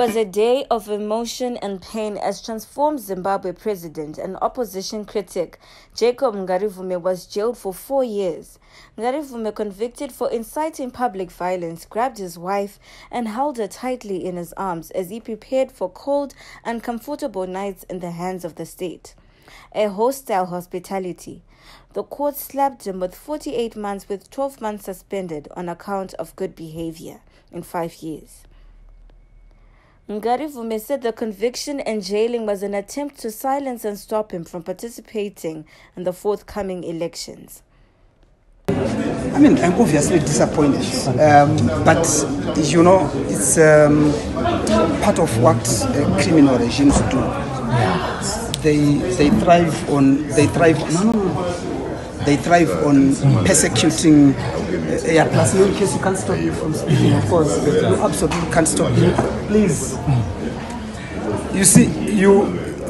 was a day of emotion and pain as transformed Zimbabwe president and opposition critic Jacob Ngarivhume was jailed for 4 years. Ngarivhume, convicted for inciting public violence, grabbed his wife and held her tightly in his arms as he prepared for cold, uncomfortable nights in the hands of the state. A hostile hospitality. The court slapped him with 48 months with 12 months suspended on account of good behavior in 5 years. Ngarivhume said the conviction and jailing was an attempt to silence and stop him from participating in the forthcoming elections. I mean, I'm obviously disappointed, but you know, it's part of what criminal regimes do. They thrive on persecuting. Plus, in case you can't stop me from speaking, of course, you absolutely can't stop me. Please, you see,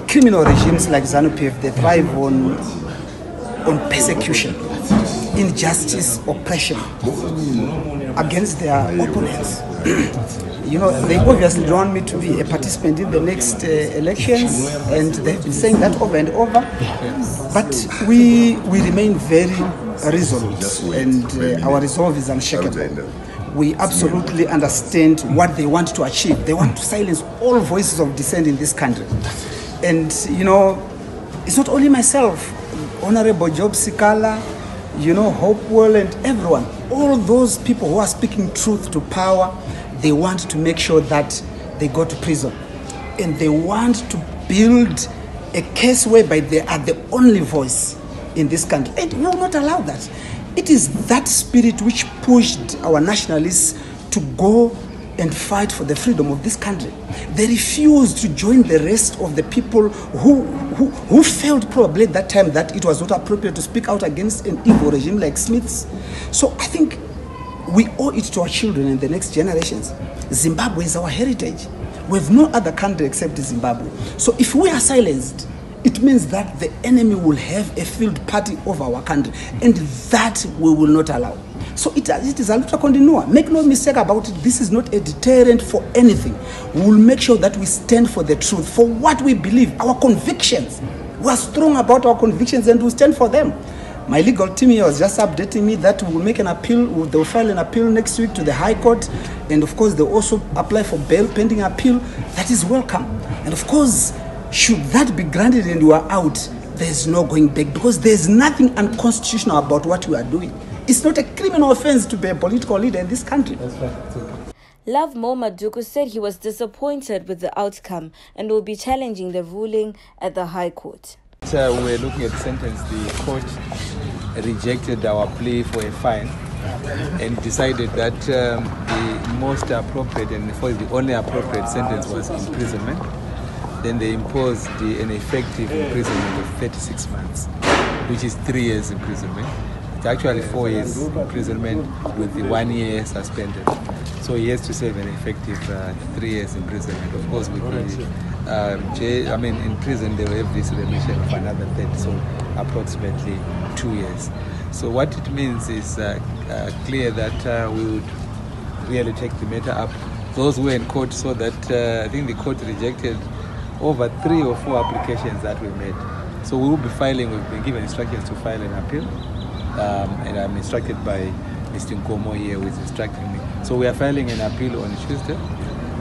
criminal regimes like ZANU-PF, they thrive on persecution, injustice, oppression against their opponents. You know, they obviously don't want me to be a participant in the next elections, and they've been saying that over and over. But we remain very resolute, and our resolve is unshakable. We absolutely understand what they want to achieve. They want to silence all voices of dissent in this country. And, you know, it's not only myself, Honorable Job Sikala, you know, Hopewell and everyone, all those people who are speaking truth to power, they want to make sure that they go to prison. And they want to build a case whereby they are the only voice in this country. And we will not allow that. It is that spirit which pushed our nationalists to go and fight for the freedom of this country. They refused to join the rest of the people who felt probably at that time that it was not appropriate to speak out against an evil regime like Smith's. So I think we owe it to our children and the next generations. Zimbabwe is our heritage. We have no other country except Zimbabwe. So if we are silenced, it means that the enemy will have a field party over our country, and that we will not allow. So it is a luta continua. Make no mistake about it, this is not a deterrent for anything. We will make sure that we stand for the truth, for what we believe, our convictions. We are strong about our convictions and we stand for them. My legal team here was just updating me that we will make an appeal, they will file an appeal next week to the High Court, and of course they will also apply for bail pending appeal. That is welcome. And of course, should that be granted and we are out, there's no going back, because there's nothing unconstitutional about what we are doing. It's not a criminal offense to be a political leader in this country. That's right. Love Momaduku said he was disappointed with the outcome and will be challenging the ruling at the High Court. We're looking at the sentence. The court rejected our plea for a fine and decided that the most appropriate and the only appropriate sentence was imprisonment. Then they imposed an effective imprisonment of 36 months, which is 3 years imprisonment. It's actually 4 years imprisonment with the 1 year suspended. So he has to serve an effective 3 years imprisonment. Of course, with the in prison they will have this remission of another 30, so approximately 2 years. So what it means is clear that we would really take the matter up. Those who were in court saw that I think the court rejected over 3 or 4 applications that we made. So we will be filing, we've been given instructions to file an appeal, and I'm instructed by Mr. Nkomo here who is instructing me. So we are filing an appeal on Tuesday.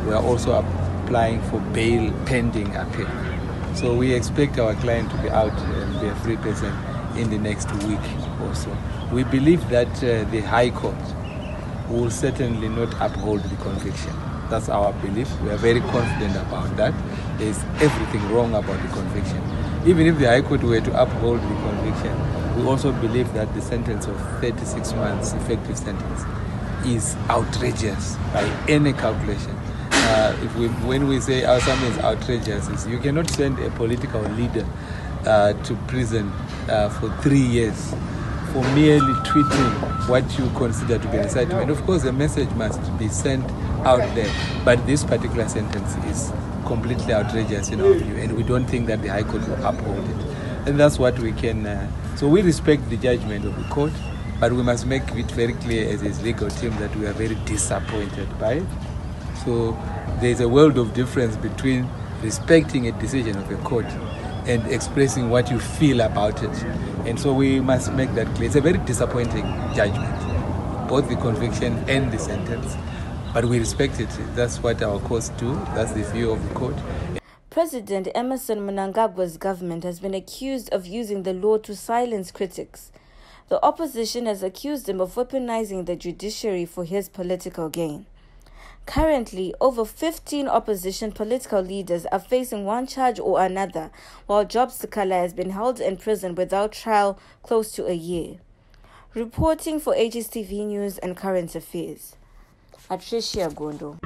We are also applying for bail pending appeal. So we expect our client to be out and be a free person in the next week or so. We believe that the High Court will certainly not uphold the conviction. That's our belief. We are very confident about that. There is everything wrong about the conviction. Even if the High Court were to uphold the conviction, we also believe that the sentence of 36 months, effective sentence, is outrageous by any calculation. When we say something is outrageous, is you cannot send a political leader to prison for 3 years for merely tweeting what you consider to be an incitement. Of course, the message must be sent out there, but this particular sentence is completely outrageous in our view, and we don't think that the High Court will uphold it. And that's what we can. So we respect the judgment of the court, but we must make it very clear as his legal team that we are very disappointed by it. So there's a world of difference between respecting a decision of a court and expressing what you feel about it. And so we must make that clear. It's a very disappointing judgment, both the conviction and the sentence, but we respect it. That's what our courts do. That's the view of the court. President Emmerson Mnangagwa's government has been accused of using the law to silence critics. The opposition has accused him of weaponizing the judiciary for his political gain. Currently, over 15 opposition political leaders are facing one charge or another, while Job Sikala has been held in prison without trial close to a year. Reporting for HSTV News and Current Affairs, Patricia Gondo.